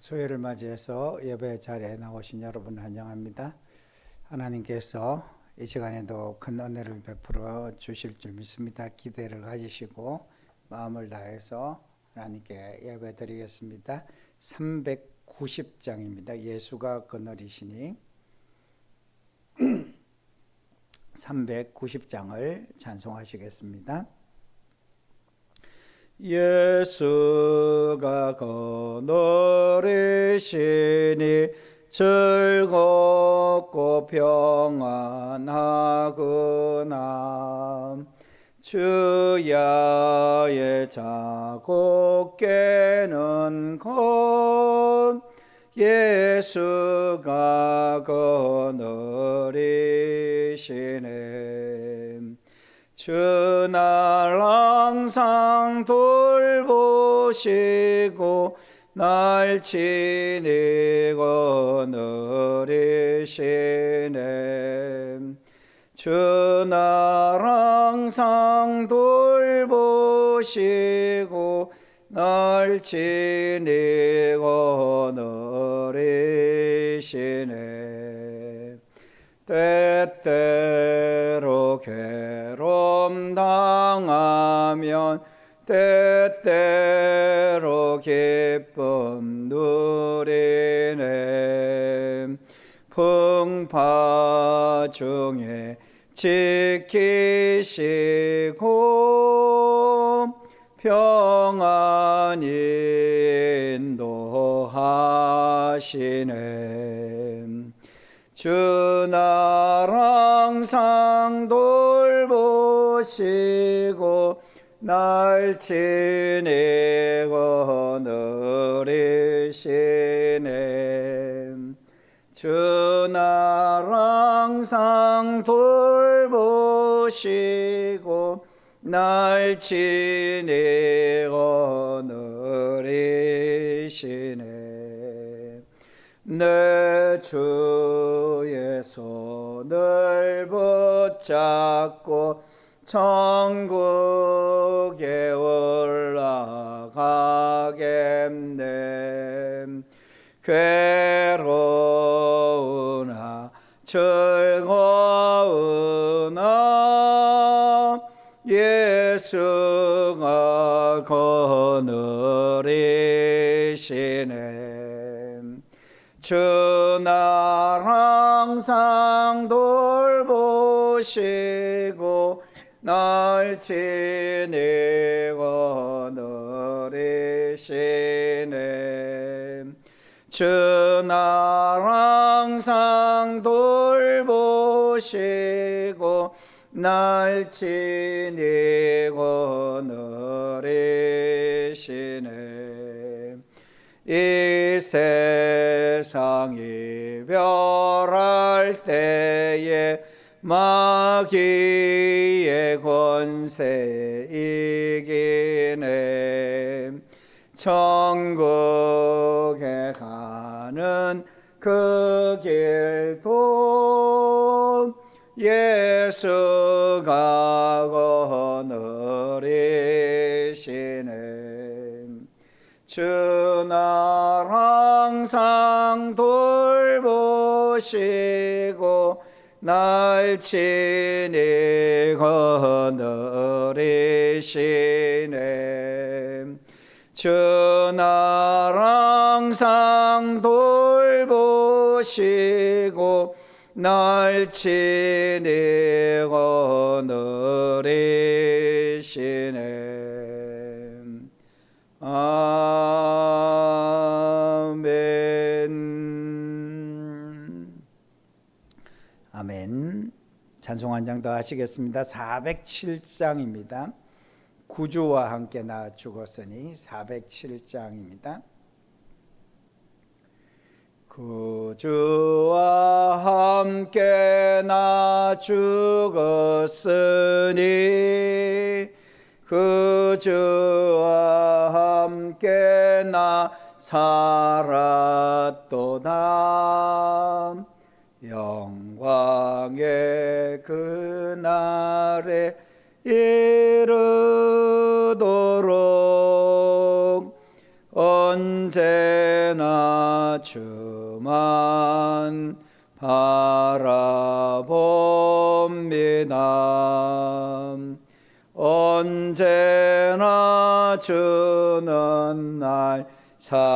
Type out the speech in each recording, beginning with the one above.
수요일을 맞이해서 예배 자리에 나오신 여러분 환영합니다. 하나님께서 이 시간에도 큰 은혜를 베풀어 주실 줄 믿습니다. 기대를 가지시고 마음을 다해서 하나님께 예배 드리겠습니다. 390장입니다. 예수가 그늘이시니 390장을 찬송하시겠습니다. 예수가 그늘이시니 즐겁고 평안하구나. 주야의 자고 깨는 것 예수가 그늘이시네. 주날 항상 돌보시고 날 지니고 늘이시네. 주날 항상 돌보시고 날 지니고 늘이시네. 때때로 괴로움 당하면 때때로 기쁨 누리네. 풍파 중에 지키시고 평안히 인도하시네. 주날 항상 돌보시고 날 지니고 늘이시네. 주날 항상 돌보시고 날 지니고 늘이시네. 내 주의 손을 붙잡고 천국에 올라가겠네. 괴로우나 즐거우나 예수가 그늘이시네. 주날 항상 돌보시고 날 지니고 늘이시네. 주날 항상 돌보시고 날 지니고 늘이시네. 이 세상이 별할 때에 마귀의 권세 이기네. 천국에 가는 그 길도 예수가 그늘이시네. 주날 항상 돌보시고 날 지니고 늘이시네. 주날 항상 돌보시고 날 지니고 늘이시네. 아멘. 아멘. 찬송 한 장 더 하시겠습니다. 407장입니다. 구주와 함께 나 죽었으니 407장입니다. 구주와 함께 나 죽었으니 구주와 함께 나 살았도다. 영광의 그날에 이르도록 언제 언제나 주만 바라봅니다. 언제나 주는 날 사랑하사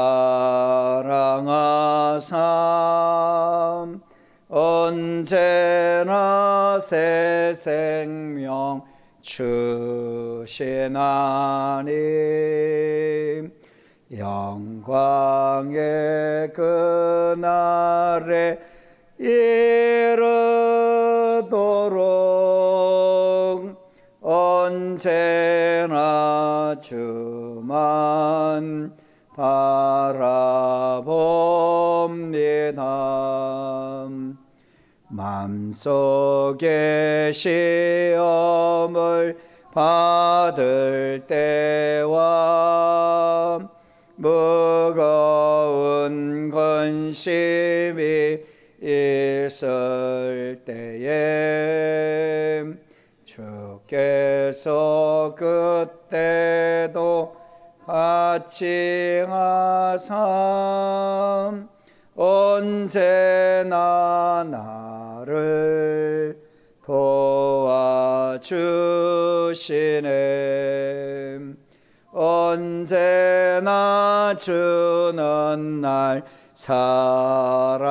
언제나 새 생명 주시나니 영광의 그날에 이르도록 언제나 주만 바라봅니다. 맘속에 시험을 받을 때와 무거운 근심이 있을 때에 주께서 그때도 같이 하사 언제나 나를 도와주시네. 언제나 주는 날 사랑하사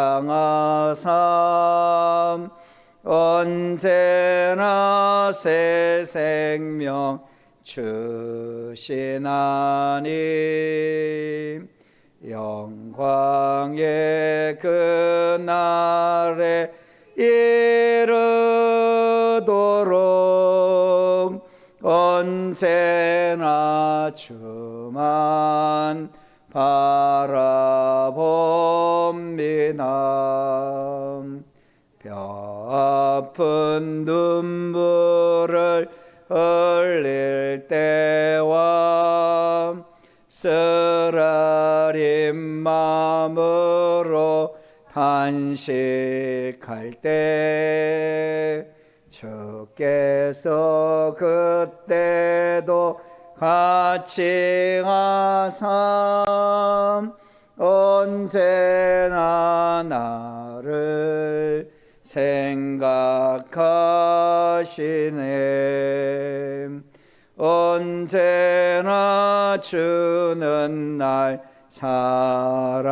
언제나 새 생명 주시나니 영광의 그날에 이르도록 언제나 주만 바라봅니다. 뼈 아픈 눈물을 흘릴 때와 쓰라린 마음으로 탄식할 때 주께서 그때도 같이 하사 언제나 나를 생각하시네. 언제나 주는 날 사랑하사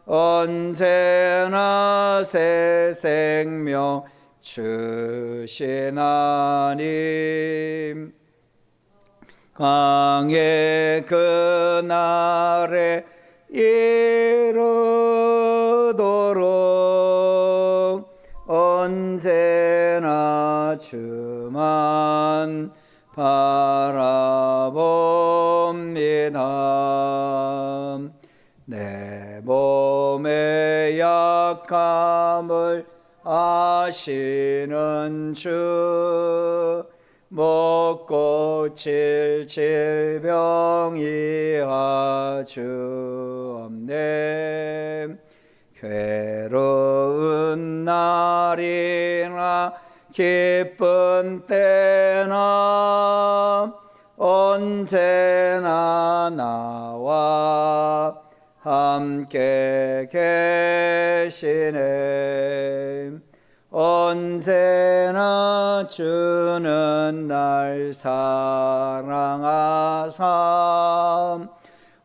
언제나 새 생명 주시나니 강의 그날에 이르도록 언제나 주만 바라봅니다. 내 몸의 약함을 아시는 주 못 고칠 질병이 아주 없네. 괴로운 날이나 기쁜 때나 언제나 나와 함께 계시네. 언제나 주는 날 사랑하사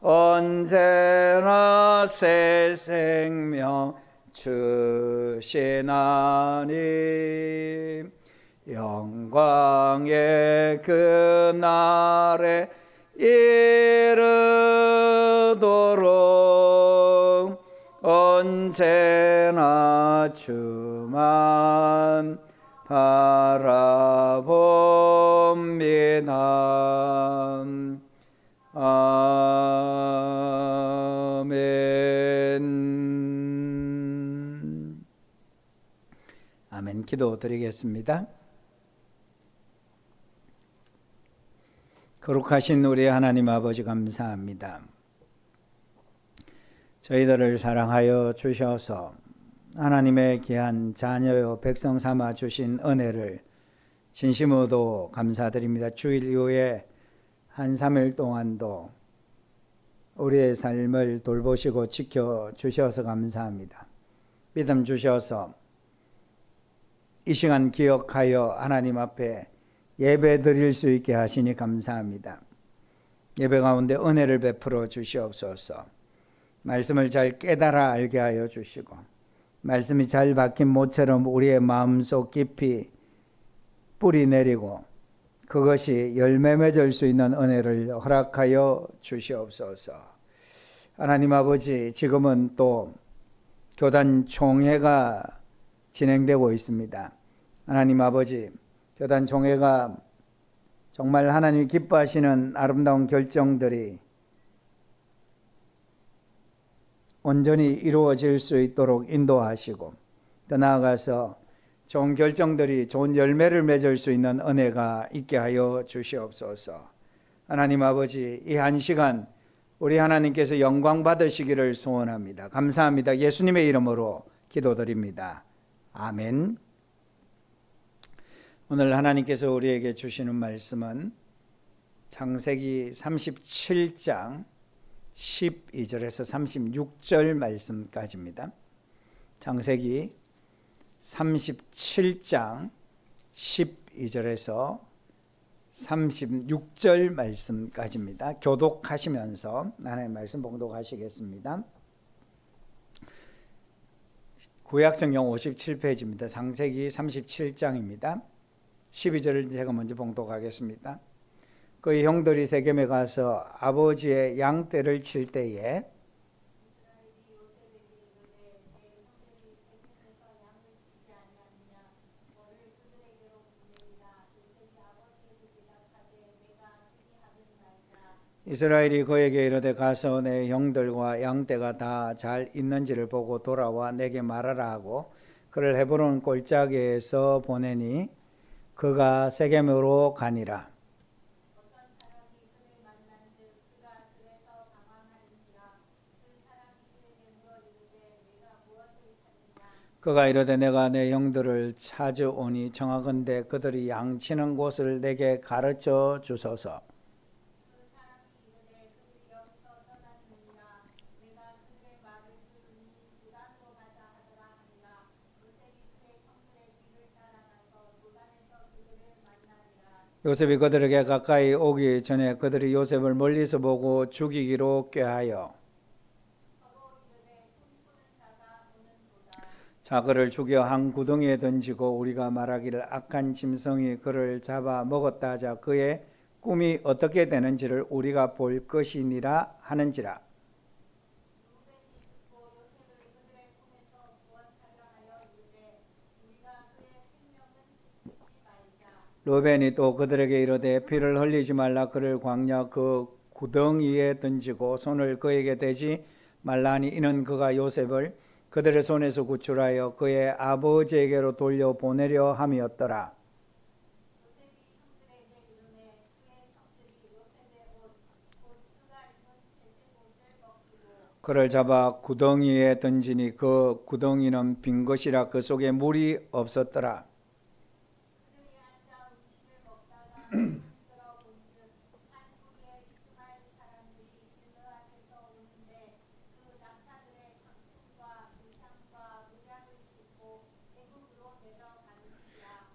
언제나 새 생명 주시나니 영광의 그날에 이르도록 언제나 주만 바라봅니다. 아멘. 아멘. 기도 드리겠습니다. 거룩하신 우리 하나님 아버지 감사합니다. 저희들을 사랑하여 주셔서 하나님의 귀한 자녀요 백성 삼아 주신 은혜를 진심으로 감사드립니다. 주일 이후에 한 3일 동안도 우리의 삶을 돌보시고 지켜주셔서 감사합니다. 믿음 주셔서 이 시간 기억하여 하나님 앞에 예배 드릴 수 있게 하시니 감사합니다. 예배 가운데 은혜를 베풀어 주시옵소서. 말씀을 잘 깨달아 알게 하여 주시고 말씀이 잘 박힌 모처럼 우리의 마음속 깊이 뿌리 내리고 그것이 열매 맺을 수 있는 은혜를 허락하여 주시옵소서. 하나님 아버지, 지금은 또 교단 총회가 진행되고 있습니다. 하나님 아버지, 교단 총회가 정말 하나님이 기뻐하시는 아름다운 결정들이 온전히 이루어질 수 있도록 인도하시고 더 나아가서 좋은 결정들이 좋은 열매를 맺을 수 있는 은혜가 있게 하여 주시옵소서. 하나님 아버지, 이 한 시간 우리 하나님께서 영광 받으시기를 소원합니다. 감사합니다. 예수님의 이름으로 기도드립니다. 아멘. 오늘 하나님께서 우리에게 주시는 말씀은 창세기 37장 12절에서 36절 말씀까지입니다. 창세기 37장 12절에서 36절 말씀까지입니다. 교독하시면서 하나님의 말씀 봉독하시겠습니다. 구약성경 57페이지입니다. 창세기 37장입니다. 12절을 제가 먼저 봉독하겠습니다. 그의 형들이 세겜에 가서 아버지의 양떼를 칠 때에 이스라엘이 그에게 이르되 가서 내 형들과 양떼가 다 잘 있는지를 보고 돌아와 내게 말하라 하고 그를 헤브론 골짜기에서 보내니 그가 세겜으로 가니라. 그가 이르되 내가 내 형들을 찾아오니 청하건대 그들이 양치는 곳을 내게 가르쳐 주소서. 요셉이 그들에게 가까이 오기 전에 그들이 요셉을 멀리서 보고 죽이기로 꾀하여 자 그를 죽여 한 구덩이에 던지고 우리가 말하기를 악한 짐승이 그를 잡아 먹었다 하자 그의 꿈이 어떻게 되는지를 우리가 볼 것이니라 하는지라. 르벤이 또 그들에게 이르되 피를 흘리지 말라. 그를 광야 그 구덩이에 던지고 손을 그에게 대지 말라니 이는 그가 요셉을 그들의 손에서 구출하여 그의 아버지에게로 돌려보내려 함이었더라. 그를 잡아 구덩이에 던지니 그 구덩이는 빈 것이라 그 속에 물이 없었더라.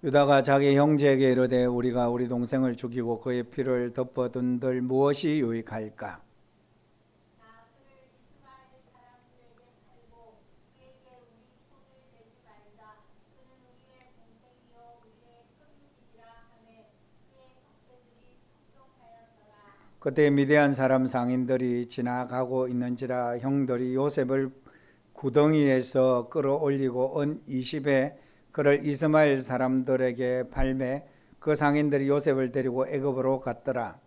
유다가 자기 형제에게 이르되 우리가 우리 동생을 죽이고 그의 피를 덮어둔들 무엇이 유익할까? 그때 미디안 사람 상인들이 지나가고 있는지라 형들이 요셉을 구덩이에서 끌어올리고 은 20에 그를 이스마엘 사람들에게 팔매 그 상인들이 요셉을 데리고 애굽으로 갔더라.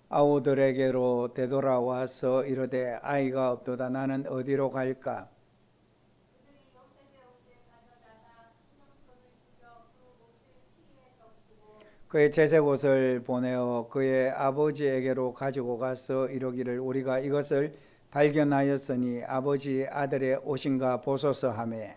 아우들에게로 되돌아와서 이르되 아이가 없도다. 나는 어디로 갈까? 그의 채색 옷을 보내어 그의 아버지에게로 가지고 가서 이르기를 우리가 이것을 발견하였으니 아버지 아들의 옷인가 보소서 하매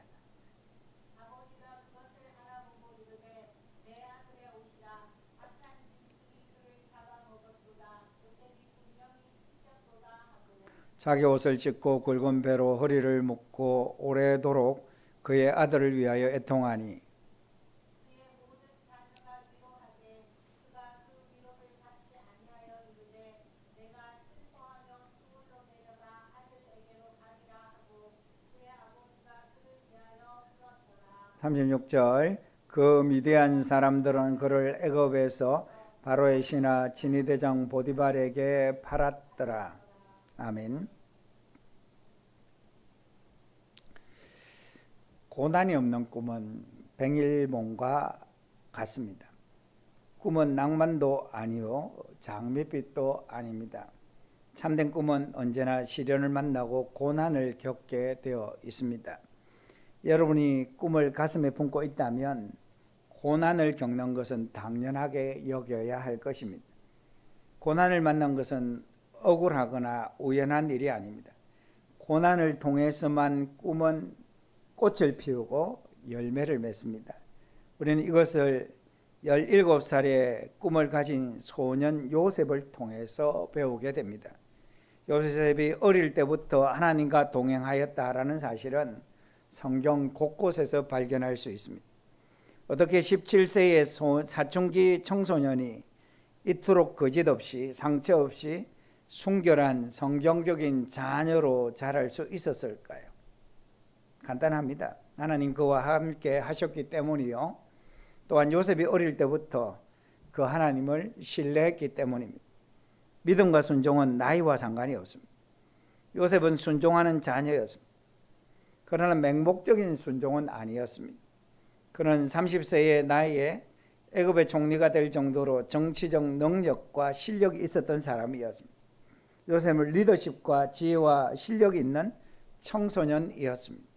자기 옷을 찢고 굵은 배로 허리를 묶고 오래도록 그의 아들을 위하여 애통하니 그의 모든 자녀가 위로하되 그가 그 위로를 받지 아니하여 이르되 내가 슬퍼하며 스울로 내려가 아들에게로 가리라 하고 그의 아버지가 그를 위하여 울었더라. 36절 그 미디안 사람들은 그를 애굽에서 바로의 신하 진위대장 보디발에게 팔았더라. 아멘. 고난이 없는 꿈은 백일몽과 같습니다. 꿈은 낭만도 아니요 장밋빛도 아닙니다. 참된 꿈은 언제나 시련을 만나고 고난을 겪게 되어 있습니다. 여러분이 꿈을 가슴에 품고 있다면 고난을 겪는 것은 당연하게 여겨야 할 것입니다. 고난을 만난 것은 억울하거나 우연한 일이 아닙니다. 고난을 통해서만 꿈은 꽃을 피우고 열매를 맺습니다. 우리는 이것을 17살에 꿈을 가진 소년 요셉을 통해서 배우게 됩니다. 요셉이 어릴 때부터 하나님과 동행하였다라는 사실은 성경 곳곳에서 발견할 수 있습니다. 어떻게 17세의 사춘기 청소년이 이토록 거짓 없이 상처 없이 순결한 성경적인 자녀로 자랄 수 있었을까요? 간단합니다. 하나님 그와 함께 하셨기 때문이요. 또한 요셉이 어릴 때부터 그 하나님을 신뢰했기 때문입니다. 믿음과 순종은 나이와 상관이 없습니다. 요셉은 순종하는 자녀였습니다. 그러나 맹목적인 순종은 아니었습니다. 그는 30세의 나이에 애굽의 총리가 될 정도로 정치적 능력과 실력이 있었던 사람이었습니다. 요셉은 리더십과 지혜와 실력이 있는 청소년이었습니다.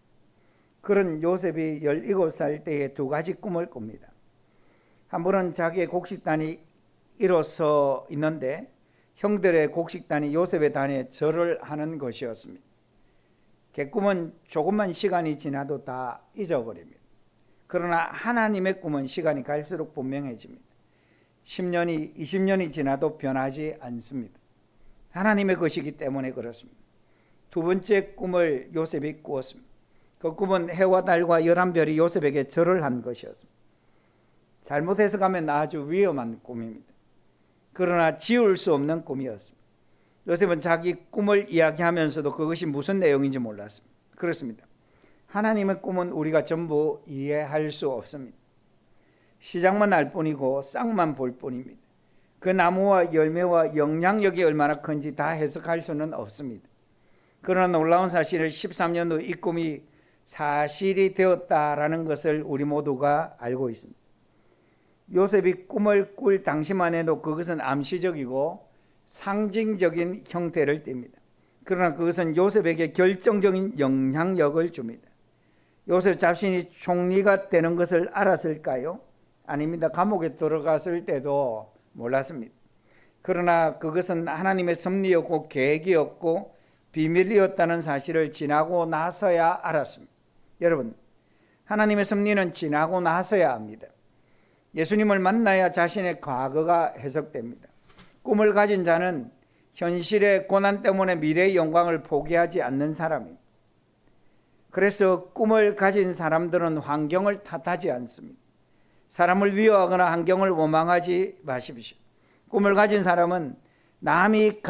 그런 요셉이 17살 때에 두 가지 꿈을 꿉니다. 한 번은 자기의 곡식단이 일어서 있는데 형들의 곡식단이 요셉의 단에 절을 하는 것이었습니다. 꿈은 조금만 시간이 지나도 다 잊어버립니다. 그러나 하나님의 꿈은 시간이 갈수록 분명해집니다. 10년이 20년이 지나도 변하지 않습니다. 하나님의 것이기 때문에 그렇습니다. 두 번째 꿈을 요셉이 꾸었습니다. 그 꿈은 해와 달과 11별이 요셉에게 절을 한 것이었습니다. 잘못 해석하면 아주 위험한 꿈입니다. 그러나 지울 수 없는 꿈이었습니다. 요셉은 자기 꿈을 이야기하면서도 그것이 무슨 내용인지 몰랐습니다. 그렇습니다. 하나님의 꿈은 우리가 전부 이해할 수 없습니다. 시작만 알 뿐이고 싹만 볼 뿐입니다. 그 나무와 열매와 영향력이 얼마나 큰지 다 해석할 수는 없습니다. 그러나 놀라운 사실은 13년 후 이 꿈이 사실이 되었다라는 것을 우리 모두가 알고 있습니다. 요셉이 꿈을 꿀 당시만 해도 그것은 암시적이고 상징적인 형태를 띱니다. 그러나 그것은 요셉에게 결정적인 영향력을 줍니다. 요셉 자신이 총리가 되는 것을 알았을까요? 아닙니다. 감옥에 들어갔을 때도 몰랐습니다. 그러나 그것은 하나님의 섭리였고 계획이었고 비밀이었다는 사실을 지나고 나서야 알았습니다. 여러분, 하나님의 섭리는 지나고 나서야 합니다. 예수님을 만나야 자신의 과거가 해석됩니다. 꿈을 가진 자는 현실의 고난 때문에 미래의 영광을 포기하지 않는 사람입니다. 그래서 꿈을 가진 사람들은 환경을 탓하지 않습니다. 사람을 미워하거나 환경을 원망하지 마십시오. 꿈을 가진 사람은 남이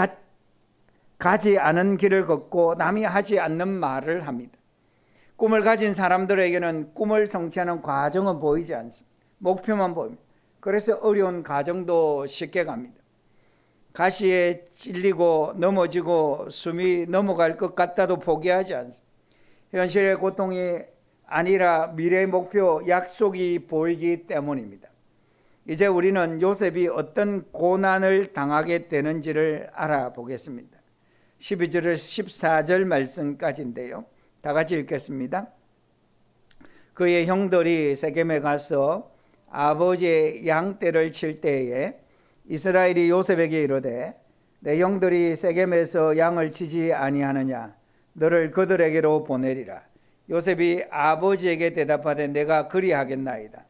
가지 않은 길을 걷고 남이 하지 않는 말을 합니다. 꿈을 가진 사람들에게는 꿈을 성취하는 과정은 보이지 않습니다. 목표만 보입니다. 그래서 어려운 과정도 쉽게 갑니다. 가시에 찔리고 넘어지고 숨이 넘어갈 것 같아도 포기하지 않습니다. 현실의 고통이 아니라 미래의 목표, 약속이 보이기 때문입니다. 이제 우리는 요셉이 어떤 고난을 당하게 되는지를 알아보겠습니다. 12절에서 14절 말씀까지인데요. 다 같이 읽겠습니다. 그의 형들이 세겜에 가서 아버지의 양떼를 칠 때에 이스라엘이 요셉에게 이르되 내 형들이 세겜에서 양을 치지 아니하느냐 너를 그들에게로 보내리라. 요셉이 아버지에게 대답하되 내가 그리하겠나이다.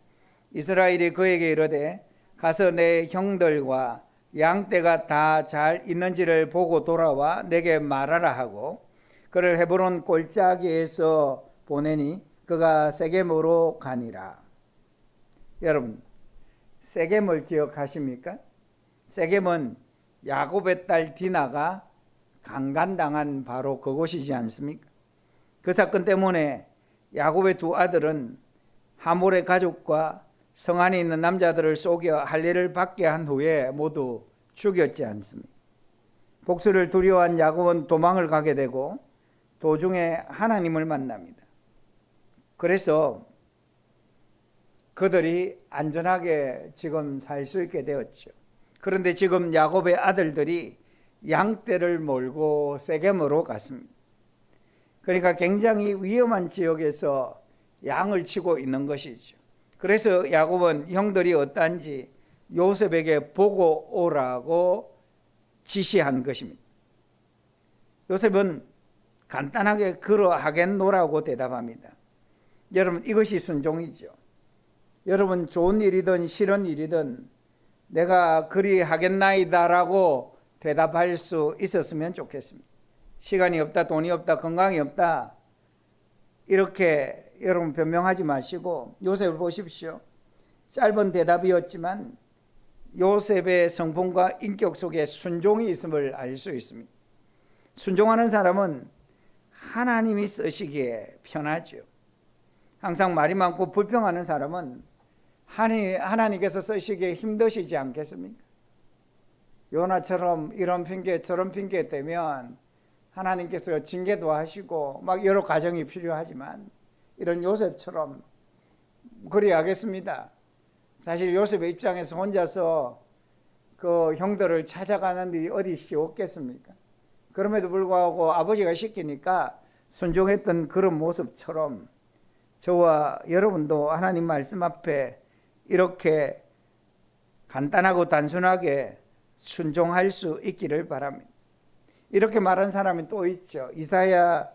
이스라엘이 그에게 이르되 가서 내 형들과 양떼가 다 잘 있는지를 보고 돌아와 내게 말하라 하고 그를 헤브론 골짜기에서 보내니 그가 세겜으로 가니라. 여러분, 세겜을 기억하십니까? 세겜은 야곱의 딸 디나가 강간당한 바로 그곳이지 않습니까? 그 사건 때문에 야곱의 두 아들은 하몰의 가족과 성 안에 있는 남자들을 속여 할례를 받게 한 후에 모두 죽였지 않습니까? 복수를 두려워한 야곱은 도망을 가게 되고 도중에 하나님을 만납니다. 그래서 그들이 안전하게 지금 살 수 있게 되었죠. 그런데 지금 야곱의 아들들이 양떼를 몰고 세겜으로 갔습니다. 그러니까 굉장히 위험한 지역에서 양을 치고 있는 것이죠. 그래서 야곱은 형들이 어떠한지 요셉에게 보고 오라고 지시한 것입니다. 요셉은 간단하게 그러하겠노라고 대답합니다. 여러분, 이것이 순종이죠. 여러분, 좋은 일이든 싫은 일이든 내가 그리하겠나이다라고 대답할 수 있었으면 좋겠습니다. 시간이 없다, 돈이 없다, 건강이 없다 이렇게 여러분 변명하지 마시고 요셉을 보십시오. 짧은 대답이었지만 요셉의 성품과 인격 속에 순종이 있음을 알 수 있습니다. 순종하는 사람은 하나님이 쓰시기에 편하죠. 항상 말이 많고 불평하는 사람은 하나님께서 쓰시기에 힘드시지 않겠습니까? 요나처럼 이런 핑계 저런 핑계 대면 하나님께서 징계도 하시고 막 여러 과정이 필요하지만 이런 요셉처럼 그리하겠습니다. 사실 요셉의 입장에서 혼자서 그 형들을 찾아가는 일이 어디 쉬웠겠습니까? 그럼에도 불구하고 아버지가 시키니까 순종했던 그런 모습처럼 저와 여러분도 하나님 말씀 앞에 이렇게 간단하고 단순하게 순종할 수 있기를 바랍니다. 이렇게 말한 사람이 또 있죠. 이사야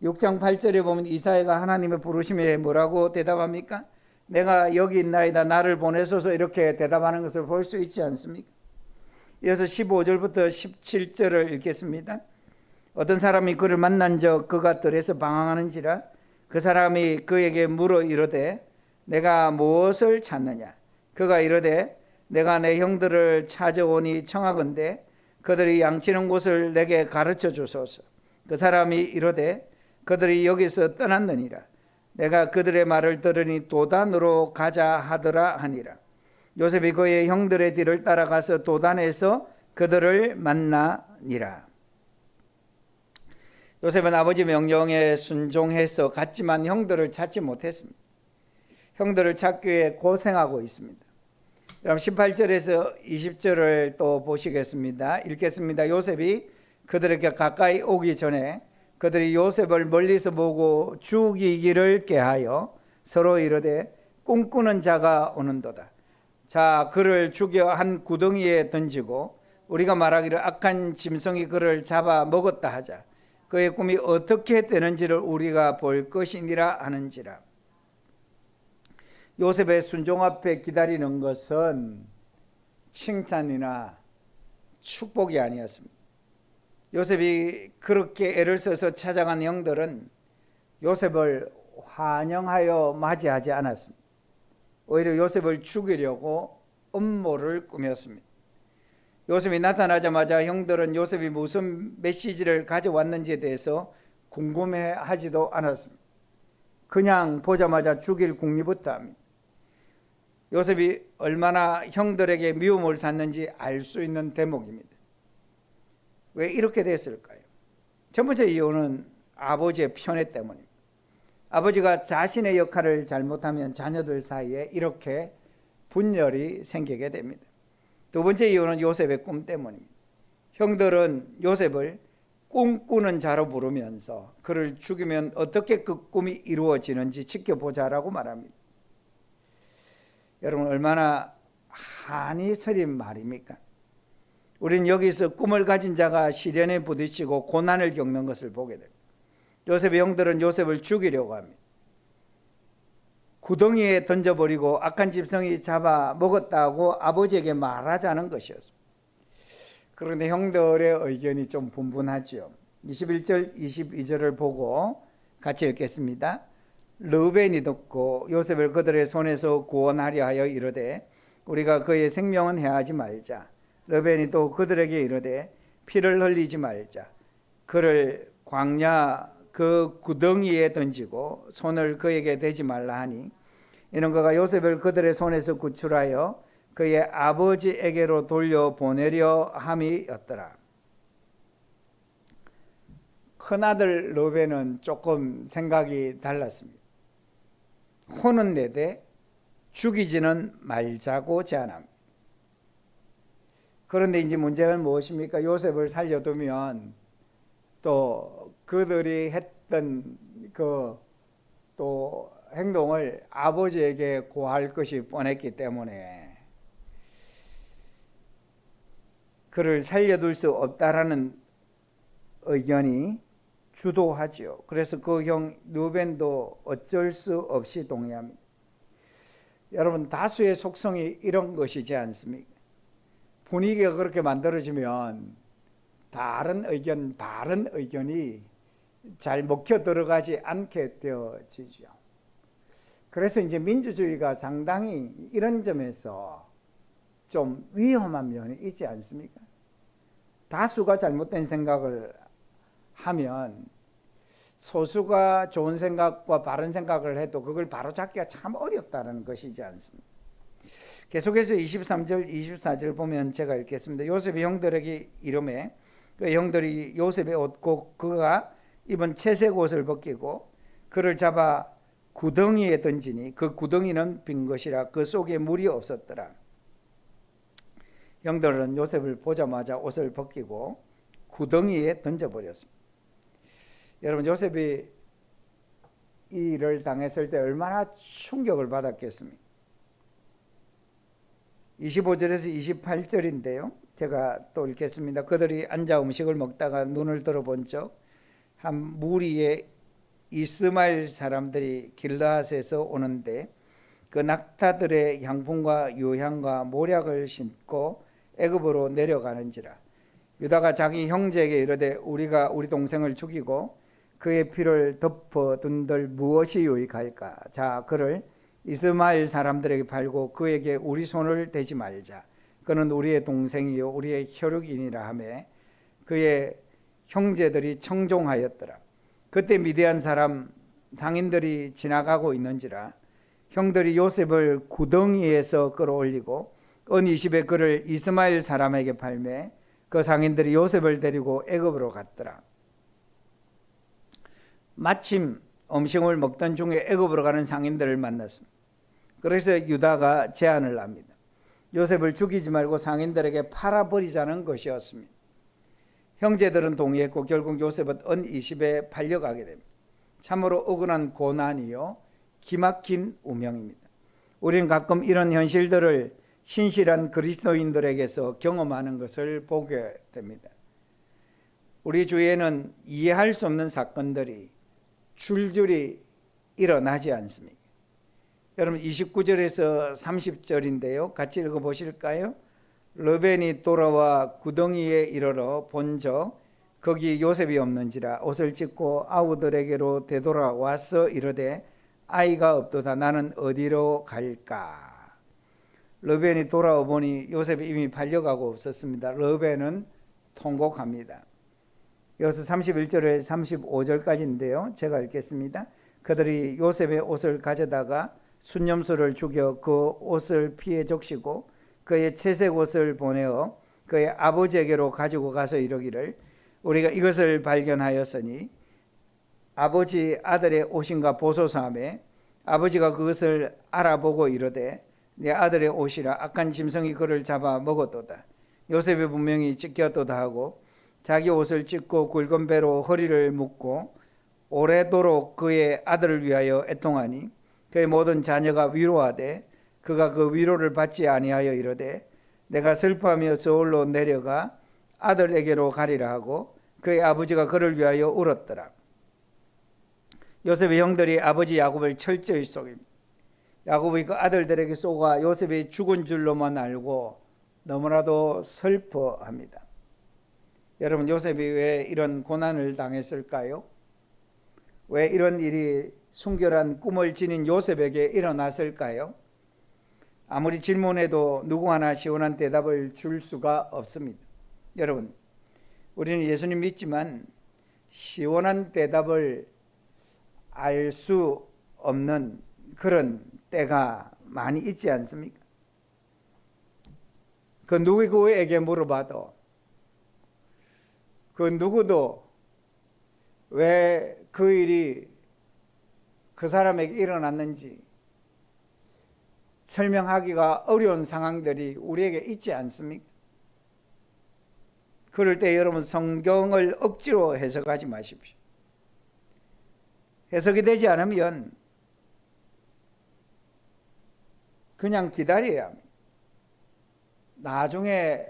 6장 8절에 보면 이사야가 하나님의 부르심에 뭐라고 대답합니까? 내가 여기 있나이다 나를 보내소서 이렇게 대답하는 것을 볼 수 있지 않습니까? 이어서 15절부터 17절을 읽겠습니다. 어떤 사람이 그를 만난 적 그가 들에서 방황하는지라 그 사람이 그에게 물어 이르되 내가 무엇을 찾느냐? 그가 이르되 내가 내 형들을 찾아오니 청하건대 그들이 양치는 곳을 내게 가르쳐 주소서. 그 사람이 이르되 그들이 여기서 떠났느니라. 내가 그들의 말을 들으니 도단으로 가자 하더라 하니라. 요셉이 그의 형들의 뒤를 따라가서 도단에서 그들을 만나니라. 요셉은 아버지 명령에 순종해서 갔지만 형들을 찾지 못했습니다. 형들을 찾기 위해 고생하고 있습니다. 그럼 18절에서 20절을 또 보시겠습니다. 읽겠습니다. 요셉이 그들에게 가까이 오기 전에 그들이 요셉을 멀리서 보고 죽이기를 꾀하여 서로 이르되 꿈꾸는 자가 오는도다. 자, 그를 죽여 한 구덩이에 던지고 우리가 말하기를 악한 짐승이 그를 잡아 먹었다 하자. 그의 꿈이 어떻게 되는지를 우리가 볼 것이니라 하는지라. 요셉의 순종 앞에 기다리는 것은 칭찬이나 축복이 아니었습니다. 요셉이 그렇게 애를 써서 찾아간 형들은 요셉을 환영하여 맞이하지 않았습니다. 오히려 요셉을 죽이려고 음모를 꾸몄습니다. 요셉이 나타나자마자 형들은 요셉이 무슨 메시지를 가져왔는지에 대해서 궁금해하지도 않았습니다. 그냥 보자마자 죽일 궁리부터 합니다. 요셉이 얼마나 형들에게 미움을 샀는지 알 수 있는 대목입니다. 왜 이렇게 됐을까요? 첫 번째 이유는 아버지의 편애 때문입니다. 아버지가 자신의 역할을 잘못하면 자녀들 사이에 이렇게 분열이 생기게 됩니다. 두 번째 이유는 요셉의 꿈 때문입니다. 형들은 요셉을 꿈꾸는 자로 부르면서 그를 죽이면 어떻게 그 꿈이 이루어지는지 지켜보자라고 말합니다. 여러분, 얼마나 한이 서린 말입니까? 우리는 여기서 꿈을 가진 자가 시련에 부딪히고 고난을 겪는 것을 보게 됩니다. 요셉의 형들은 요셉을 죽이려고 합니다. 구덩이에 던져버리고 악한 짐승이 잡아 먹었다고 아버지에게 말하자는 것이었습니다. 그런데 형들의 의견이 좀 분분하죠. 21절, 22절을 보고 같이 읽겠습니다. 르우벤이 듣고 요셉을 그들의 손에서 구원하려 하여 이르되 우리가 그의 생명은 해하지 말자. 르우벤이 또 그들에게 이르되 피를 흘리지 말자. 그를 광야 그 구덩이에 던지고 손을 그에게 대지 말라 하니 이는 그가 요셉을 그들의 손에서 구출하여 그의 아버지에게로 돌려보내려 함이었더라. 큰아들 르우벤은 조금 생각이 달랐습니다. 혼은 내되 죽이지는 말자고 제안합니다. 그런데 이제 문제는 무엇입니까? 요셉을 살려두면 또 그들이 했던 그 또 행동을 아버지에게 고할 것이 뻔했기 때문에 그를 살려둘 수 없다라는 의견이 주도하지요. 그래서 그 형 르우벤도 어쩔 수 없이 동의합니다. 여러분, 다수의 속성이 이런 것이지 않습니까? 분위기가 그렇게 만들어지면 다른 의견이 잘 먹혀 들어가지 않게 되어지죠. 그래서 이제 민주주의가 상당히 이런 점에서 좀 위험한 면이 있지 않습니까? 다수가 잘못된 생각을 하면 소수가 좋은 생각과 바른 생각을 해도 그걸 바로잡기가 참 어렵다는 것이지 않습니까? 계속해서 23절, 24절 보면 제가 읽겠습니다. 요셉이 형들에게 이르매 그 형들이 요셉의 옷고 그가 입은 채색 옷을 벗기고 그를 잡아 구덩이에 던지니 그 구덩이는 빈 것이라 그 속에 물이 없었더라. 형들은 요셉을 보자마자 옷을 벗기고 구덩이에 던져버렸습니다. 여러분, 요셉이 이 일을 당했을 때 얼마나 충격을 받았겠습니까? 25절에서 28절인데요. 제가 또 읽겠습니다. 그들이 앉아 음식을 먹다가 눈을 들어본 적 한 무리의 이스마엘 사람들이 길르앗에서 오는데 그 낙타들의 향품과 유향과 모략을 신고 애굽으로 내려가는지라. 유다가 자기 형제에게 이르되 우리가 우리 동생을 죽이고 그의 피를 덮어둔들 무엇이 유익할까? 자, 그를 이스마엘 사람들에게 팔고 그에게 우리 손을 대지 말자. 그는 우리의 동생이요 우리의 혈육이니라 하매 그의 형제들이 청종하였더라. 그때 미디안 사람 상인들이 지나가고 있는지라 형들이 요셉을 구덩이에서 끌어올리고 은 20에 그를 이스마엘 사람에게 팔매 그 상인들이 요셉을 데리고 애굽으로 갔더라. 마침 음식을 먹던 중에 애굽으로 가는 상인들을 만났습니다. 그래서 유다가 제안을 합니다. 요셉을 죽이지 말고 상인들에게 팔아버리자는 것이었습니다. 형제들은 동의했고 결국 요셉은 은 20에 팔려가게 됩니다. 참으로 억울한 고난이요 기막힌 운명입니다. 우리는 가끔 이런 현실들을 신실한 그리스도인들에게서 경험하는 것을 보게 됩니다. 우리 주위에는 이해할 수 없는 사건들이 줄줄이 일어나지 않습니까? 여러분, 29절에서 30절인데요. 같이 읽어보실까요? 르벤이 돌아와 구덩이에 이르러 본적 거기 요셉이 없는지라 옷을 찢고 아우들에게로 되돌아와서 이르되 아이가 없도다. 나는 어디로 갈까? 르벤이 돌아와 보니 요셉이 이미 팔려가고 없었습니다. 르벤은 통곡합니다. 여기서 31절에 35절까지인데요. 제가 읽겠습니다. 그들이 요셉의 옷을 가져다가 순념수를 죽여 그 옷을 피해 적시고 그의 채색 옷을 보내어 그의 아버지에게로 가지고 가서 이르기를 우리가 이것을 발견하였으니 아버지 아들의 옷인가 보소서 하며 아버지가 그것을 알아보고 이르되 내 아들의 옷이라 악한 짐승이 그를 잡아 먹었도다. 요셉이 분명히 찢겼도다 하고 자기 옷을 찢고 굵은 배로 허리를 묶고 오래도록 그의 아들을 위하여 애통하니 그의 모든 자녀가 위로하되 그가 그 위로를 받지 아니하여 이르되 내가 슬퍼하며 저울로 내려가 아들에게로 가리라 하고 그의 아버지가 그를 위하여 울었더라. 요셉의 형들이 아버지 야곱을 철저히 속입니다. 야곱이 그 아들들에게 쏘가 요셉이 죽은 줄로만 알고 너무나도 슬퍼합니다. 여러분, 요셉이 왜 이런 고난을 당했을까요? 왜 이런 일이 순결한 꿈을 지닌 요셉에게 일어났을까요? 아무리 질문해도 누구 하나 시원한 대답을 줄 수가 없습니다. 여러분, 우리는 예수님 믿지만 시원한 대답을 알 수 없는 그런 때가 많이 있지 않습니까? 그 누구에게 물어봐도 그 누구도 왜 그 일이 그 사람에게 일어났는지 설명하기가 어려운 상황들이 우리에게 있지 않습니까? 그럴 때 여러분, 성경을 억지로 해석하지 마십시오. 해석이 되지 않으면 그냥 기다려야 합니다. 나중에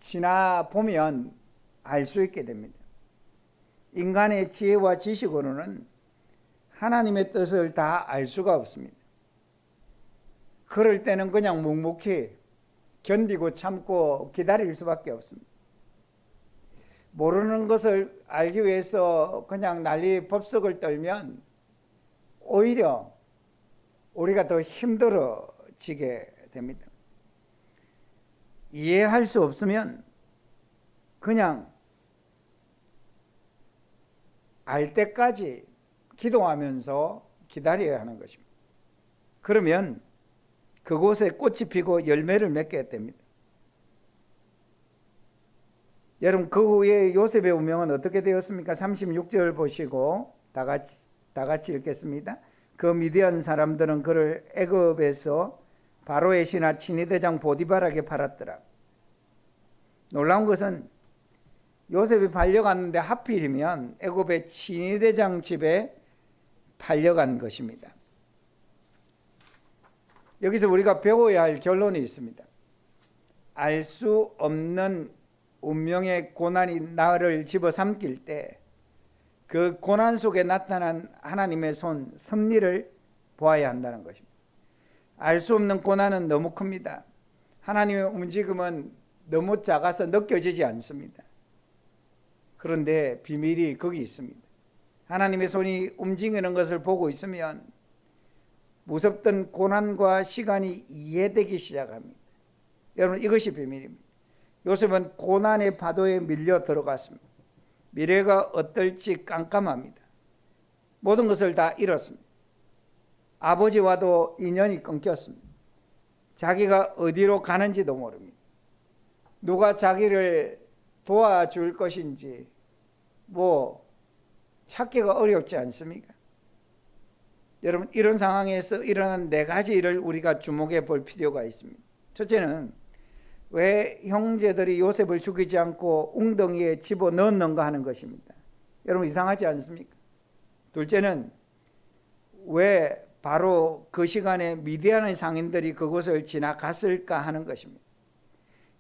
지나보면 알 수 있게 됩니다. 인간의 지혜와 지식으로는 하나님의 뜻을 다 알 수가 없습니다. 그럴 때는 그냥 묵묵히 견디고 참고 기다릴 수밖에 없습니다. 모르는 것을 알기 위해서 그냥 난리 법석을 떨면 오히려 우리가 더 힘들어지게 됩니다. 이해할 수 없으면 그냥 알 때까지 기도하면서 기다려야 하는 것입니다. 그러면 그곳에 꽃이 피고 열매를 맺게 됩니다. 여러분, 그 후에 요셉의 운명은 어떻게 되었습니까? 36절 보시고 다 같이 읽겠습니다. 그 미디안 사람들은 그를 애굽에서 바로의 신하 친위대장 보디발에게 팔았더라. 놀라운 것은 요셉이 팔려갔는데 하필이면 애굽의 친위대장 집에 팔려간 것입니다. 여기서 우리가 배워야 할 결론이 있습니다. 알 수 없는 운명의 고난이 나를 집어삼킬 때 그 고난 속에 나타난 하나님의 손, 섭리를 보아야 한다는 것입니다. 알 수 없는 고난은 너무 큽니다. 하나님의 움직임은 너무 작아서 느껴지지 않습니다. 그런데 비밀이 거기 있습니다. 하나님의 손이 움직이는 것을 보고 있으면 무섭던 고난과 시간이 이해되기 시작합니다. 여러분, 이것이 비밀입니다. 요셉은 고난의 파도에 밀려 들어갔습니다. 미래가 어떨지 깜깜합니다. 모든 것을 다 잃었습니다. 아버지와도 인연이 끊겼습니다. 자기가 어디로 가는지도 모릅니다. 누가 자기를 도와줄 것인지 찾기가 어렵지 않습니까? 여러분, 이런 상황에서 일어난 네 가지 일을 우리가 주목해 볼 필요가 있습니다. 첫째는 왜 형제들이 요셉을 죽이지 않고 웅덩이에 집어넣었는가 하는 것입니다. 여러분, 이상하지 않습니까? 둘째는 왜 바로 그 시간에 미디안의 상인들이 그곳을 지나갔을까 하는 것입니다.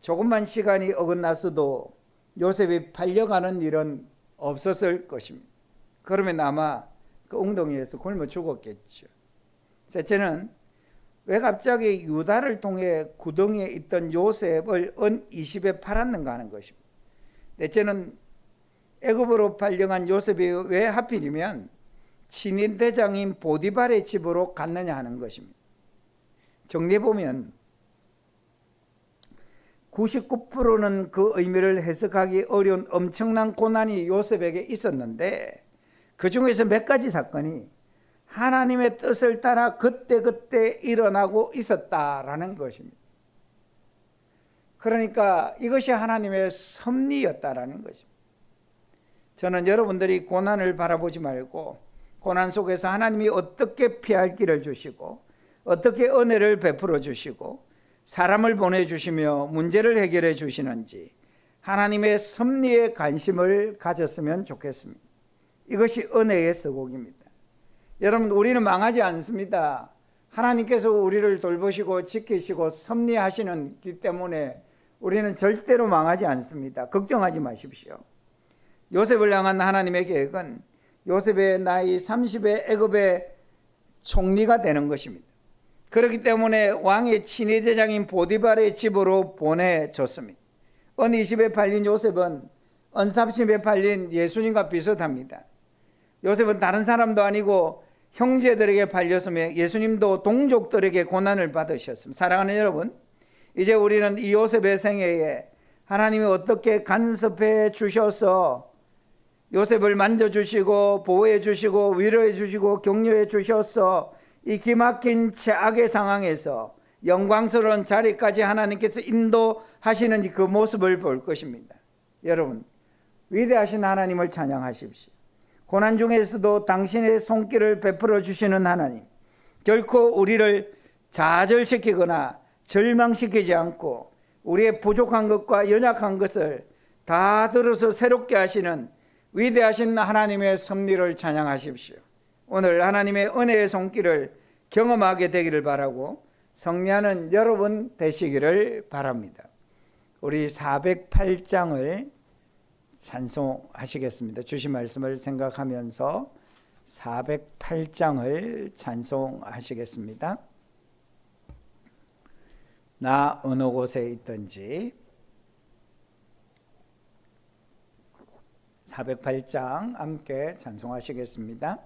조금만 시간이 어긋났어도 요셉이 팔려가는 일은 없었을 것입니다. 그러면 아마 그 웅덩이에서 굶어 죽었겠죠. 셋째는 왜 갑자기 유다를 통해 구덩이에 있던 요셉을 은 20에 팔았는가 하는 것입니다. 넷째는 애굽으로 팔려간 요셉이 왜 하필이면 친위대장인 보디발의 집으로 갔느냐 하는 것입니다. 정리해보면 99%는 그 의미를 해석하기 어려운 엄청난 고난이 요셉에게 있었는데 그 중에서 몇 가지 사건이 하나님의 뜻을 따라 그때그때 일어나고 있었다라는 것입니다. 그러니까 이것이 하나님의 섭리였다라는 것입니다. 저는 여러분들이 고난을 바라보지 말고 고난 속에서 하나님이 어떻게 피할 길을 주시고 어떻게 은혜를 베풀어 주시고 사람을 보내주시며 문제를 해결해 주시는지 하나님의 섭리에 관심을 가졌으면 좋겠습니다. 이것이 은혜의 서곡입니다. 여러분, 우리는 망하지 않습니다. 하나님께서 우리를 돌보시고 지키시고 섭리하시는 기 때문에 우리는 절대로 망하지 않습니다. 걱정하지 마십시오. 요셉을 향한 하나님의 계획은 요셉의 나이 30에 애굽의 총리가 되는 것입니다. 그렇기 때문에 왕의 친위대장인 보디발의 집으로 보내졌습니다. 은 20에 팔린 요셉은 언삽심에 팔린 예수님과 비슷합니다. 요셉은 다른 사람도 아니고 형제들에게 팔렸으며 예수님도 동족들에게 고난을 받으셨습니다. 사랑하는 여러분, 이제 우리는 이 요셉의 생애에 하나님이 어떻게 간섭해 주셔서 요셉을 만져주시고 보호해 주시고 위로해 주시고 격려해 주셔서 이 기막힌 최악의 상황에서 영광스러운 자리까지 하나님께서 인도하시는지 그 모습을 볼 것입니다. 여러분, 위대하신 하나님을 찬양하십시오. 고난 중에서도 당신의 손길을 베풀어 주시는 하나님, 결코 우리를 좌절시키거나 절망시키지 않고 우리의 부족한 것과 연약한 것을 다 들어서 새롭게 하시는 위대하신 하나님의 섭리를 찬양하십시오. 오늘 하나님의 은혜의 손길을 경험하게 되기를 바라고 성례하는 여러분 되시기를 바랍니다. 우리 408장을 찬송하시겠습니다. 주신 말씀을 생각하면서 408장을 찬송하시겠습니다. 나 어느 곳에 있든지 408장 함께 찬송하시겠습니다.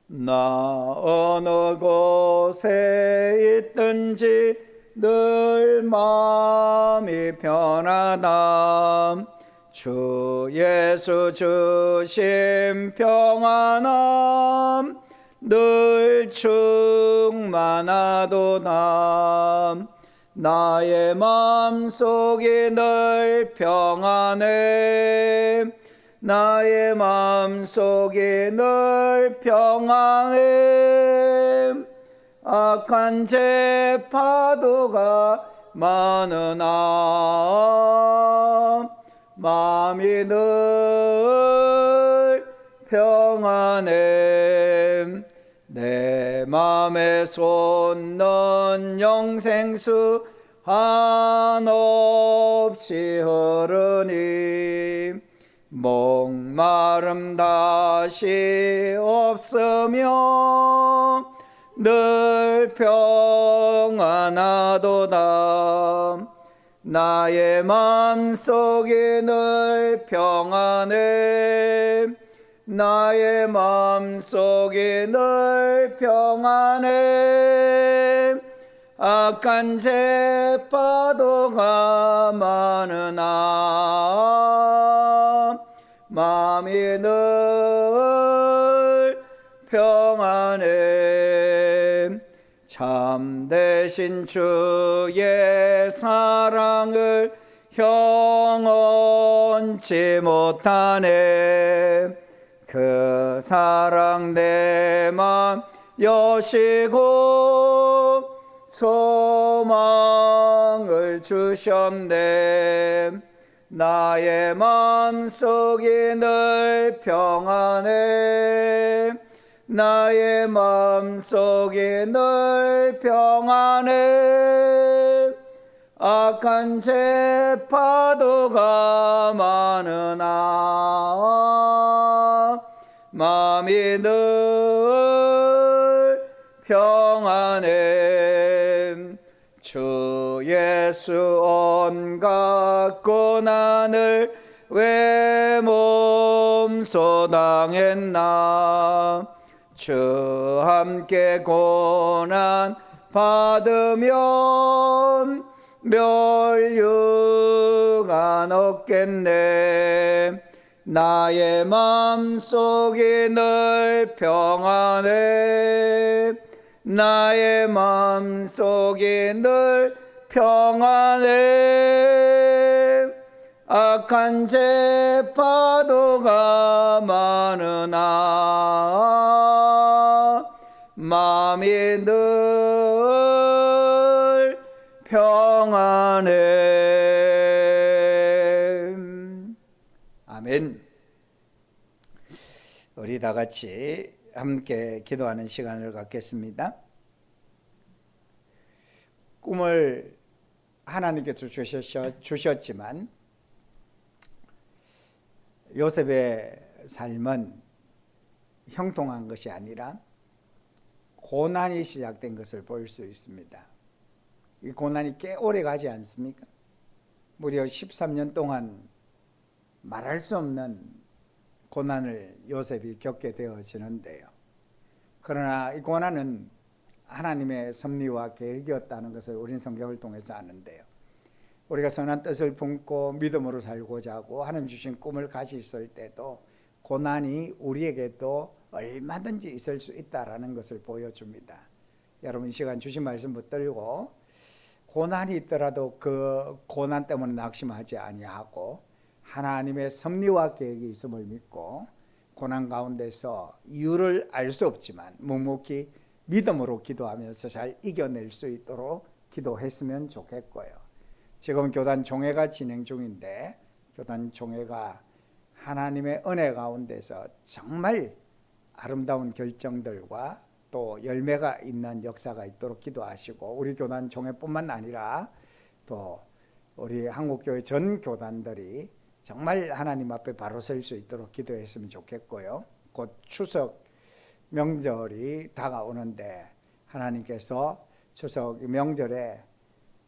나 어느 곳에 있든지 늘 마음이 편하다. 주 예수 주심 평안함 늘 충만하도다. 나의 마음속이 늘 평안해. 나의 마음속이 늘 평안해. 악한 죄 파도가 많으나 마음이 늘 평안해. 내 맘에 솟는 영생수 한없이 흐르니 목마름 다시 없으며 늘 평안하도다. 나의 마음속이 늘 평안해. 나의 마음속이 늘 평안해. 악한 죄 파도가 많으나 마음이 늘 평안해. 참되신 주의 사랑을 형언치 못하네. 그 사랑 내 맘 여시고 소망을 주셨네. 나의 마음속이 늘 평안해. 나의 마음속이 늘 평안해. 악한 죄 파도가 많으나 마음이 늘 평안해. 주 예수 온갖 고난을 왜 몸소 당했나. 주 함께 고난 받으면 멸류관 없겠네. 나의 마음속이 늘 평안해. 나의 마음속이 늘 평안해. 악한 죄 파도가 많으나 마음이 늘 평안해. 아멘. 우리 다 같이 함께 기도하는 시간을 갖겠습니다. 꿈을 하나님께서 주셨지만 요셉의 삶은 형통한 것이 아니라 고난이 시작된 것을 볼 수 있습니다. 이 고난이 꽤 오래 가지 않습니까? 무려 13년 동안 말할 수 없는 고난을 요셉이 겪게 되어지는데요. 그러나 이 고난은 하나님의 섭리와 계획이었다는 것을 우린 성경을 통해서 아는데요. 우리가 선한 뜻을 품고 믿음으로 살고자 하고 하나님 주신 꿈을 가졌을 때도 고난이 우리에게도 얼마든지 있을 수 있다는 것을 보여줍니다. 여러분 이 시간 주신 말씀 붙들고 고난이 있더라도 그 고난 때문에 낙심하지 아니하고 하나님의 섭리와 계획이 있음을 믿고 고난 가운데서 이유를 알 수 없지만 묵묵히 믿음으로 기도하면서 잘 이겨낼 수 있도록 기도했으면 좋겠고요. 지금 교단 종회가 진행 중인데 교단 종회가 하나님의 은혜 가운데서 정말 아름다운 결정들과 또 열매가 있는 역사가 있도록 기도하시고 우리 교단 종회뿐만 아니라 또 우리 한국교회 전 교단들이 정말 하나님 앞에 바로 설 수 있도록 기도했으면 좋겠고요. 곧 추석 명절이 다가오는데 하나님께서 추석 명절에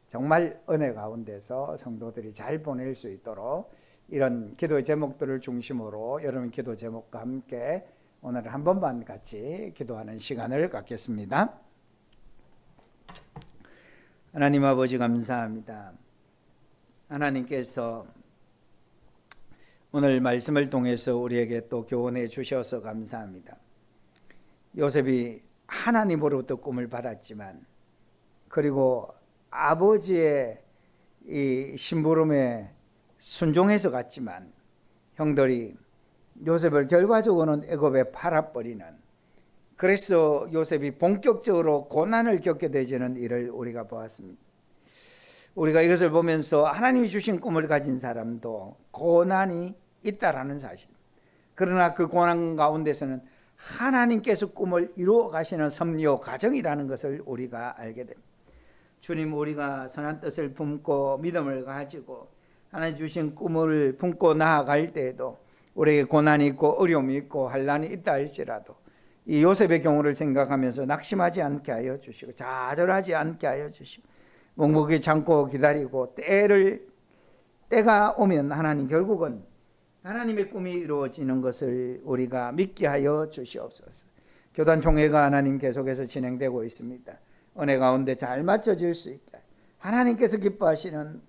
정말 은혜 가운데서 성도들이 잘 보낼 수 있도록 이런 기도의 제목들을 중심으로 여러분 기도 제목과 함께 오늘 한 번만 같이 기도하는 시간을 갖겠습니다. 하나님 아버지 감사합니다. 하나님께서 오늘 말씀을 통해서 우리에게 또 교훈해 주셔서 감사합니다. 요셉이 하나님으로부터 꿈을 받았지만 그리고 아버지의 이 심부름에 순종해서 갔지만 형들이 요셉을 결과적으로는 애굽에 팔아버리는, 그래서 요셉이 본격적으로 고난을 겪게 되지는 일을 우리가 보았습니다. 우리가 이것을 보면서 하나님이 주신 꿈을 가진 사람도 고난이 있다라는 사실, 그러나 그 고난 가운데서는 하나님께서 꿈을 이루어 가시는 섭리요 과정이라는 것을 우리가 알게 됩니다. 주님, 우리가 선한 뜻을 품고 믿음을 가지고 하나님 주신 꿈을 품고 나아갈 때에도 우리에게 고난이 있고 어려움이 있고 환난이 있다 할지라도 이 요셉의 경우를 생각하면서 낙심하지 않게 하여 주시고 좌절하지 않게 하여 주시고 묵묵히 참고 기다리고 때가 오면 하나님 결국은 하나님의 꿈이 이루어지는 것을 우리가 믿게 하여 주시옵소서. 교단 총회가 하나님 계속해서 진행되고 있습니다. 은혜 가운데 잘 맞춰질 수 있게 하나님께서 기뻐하시는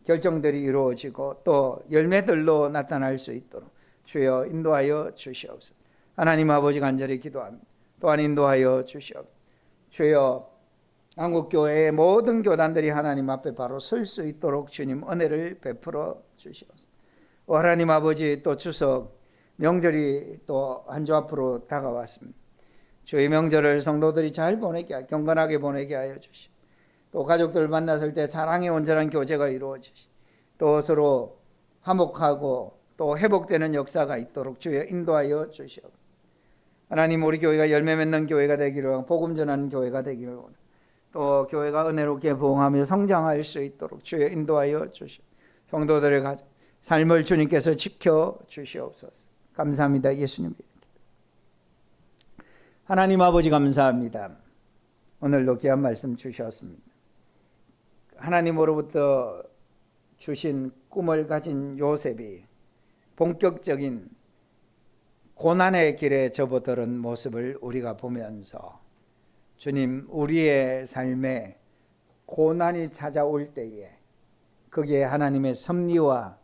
결정들이 이루어지고 또 열매들로 나타날 수 있도록 주여 인도하여 주시옵소서. 하나님 아버지 간절히 기도합니다. 또한 인도하여 주시옵소서. 주여 한국교회의 모든 교단들이 하나님 앞에 바로 설 수 있도록 주님 은혜를 베풀어 주시옵소서. 하나님 아버지, 또 추석 명절이 또 한 주 앞으로 다가왔습니다. 주의 명절을 성도들이 잘 보내게, 경건하게 보내게 하여 주시고 또 가족들 만났을 때 사랑의 온전한 교제가 이루어지시, 또 서로 화목하고 또 회복되는 역사가 있도록 주여 인도하여 주시옵소서. 하나님, 우리 교회가 열매 맺는 교회가 되기를, 복음 전하는 교회가 되기를 원합니다. 또 교회가 은혜롭게 부흥하며 성장할 수 있도록 주여 인도하여 주시옵소서. 성도들의 삶을 주님께서 지켜 주시옵소서. 감사합니다. 예수님. 하나님 아버지 감사합니다. 오늘도 귀한 말씀 주셨습니다. 하나님으로부터 주신 꿈을 가진 요셉이 본격적인 고난의 길에 접어드는 모습을 우리가 보면서 주님, 우리의 삶에 고난이 찾아올 때에 거기에 하나님의 섭리와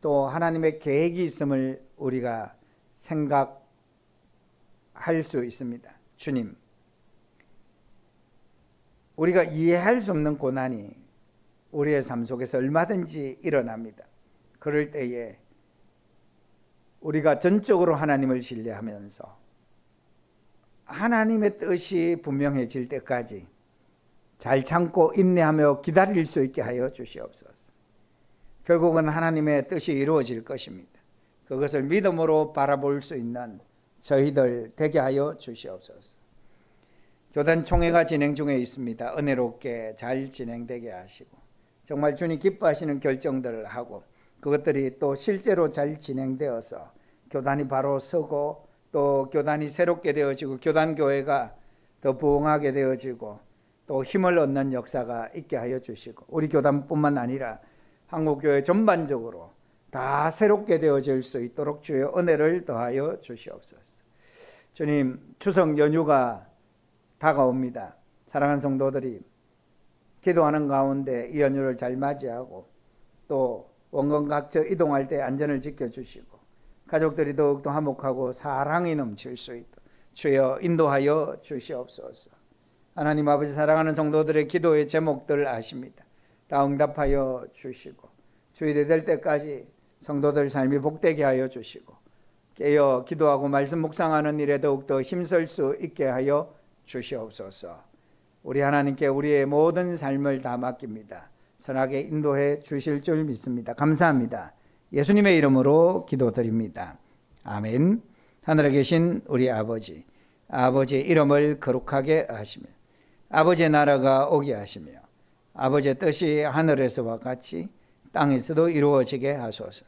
또 하나님의 계획이 있음을 우리가 생각할 수 있습니다. 주님, 우리가 이해할 수 없는 고난이 우리의 삶 속에서 얼마든지 일어납니다. 그럴 때에 우리가 전적으로 하나님을 신뢰하면서 하나님의 뜻이 분명해질 때까지 잘 참고 인내하며 기다릴 수 있게 하여 주시옵소서. 결국은 하나님의 뜻이 이루어질 것입니다. 그것을 믿음으로 바라볼 수 있는 저희들 되게 하여 주시옵소서. 교단 총회가 진행 중에 있습니다. 은혜롭게 잘 진행되게 하시고 정말 주님 기뻐하시는 결정들을 하고 그것들이 또 실제로 잘 진행되어서 교단이 바로 서고 또 교단이 새롭게 되어지고 교단교회가 더 부흥하게 되어지고 또 힘을 얻는 역사가 있게 하여 주시고 우리 교단뿐만 아니라 한국교회 전반적으로 다 새롭게 되어질 수 있도록 주의 은혜를 더하여 주시옵소서. 주님, 추석 연휴가 다가옵니다. 사랑하는 성도들이 기도하는 가운데 이 연휴를 잘 맞이하고 또 원건 각처 이동할 때 안전을 지켜주시고 가족들이 더욱더 화목하고 사랑이 넘칠 수 있도록 주여 인도하여 주시옵소서. 하나님 아버지, 사랑하는 성도들의 기도의 제목들 아십니다. 다 응답하여 주시고 주일이 될 때까지 성도들 삶이 복되게 하여 주시고 깨어 기도하고 말씀 묵상하는 일에 더욱더 힘쓸 수 있게 하여 주시옵소서. 우리 하나님께 우리의 모든 삶을 다 맡깁니다. 선하게 인도해 주실 줄 믿습니다. 감사합니다. 예수님의 이름으로 기도드립니다. 아멘. 하늘에 계신 우리 아버지, 아버지의 이름을 거룩하게 하시며 아버지의 나라가 오게 하시며 아버지의 뜻이 하늘에서와 같이 땅에서도 이루어지게 하소서.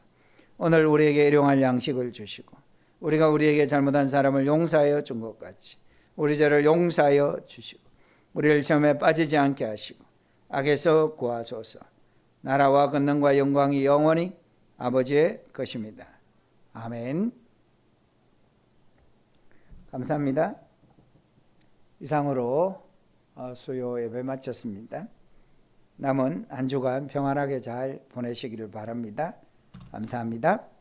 오늘 우리에게 일용할 양식을 주시고 우리가 우리에게 잘못한 사람을 용서하여 준 것 같이 우리 죄를 용서하여 주시고 우리를 시험에 빠지지 않게 하시고 악에서 구하소서. 나라와 권능과 영광이 영원히 아버지의 것입니다. 아멘. 감사합니다. 이상으로 수요 예배 마쳤습니다. 남은 한 주간 평안하게 잘 보내시기를 바랍니다. 감사합니다.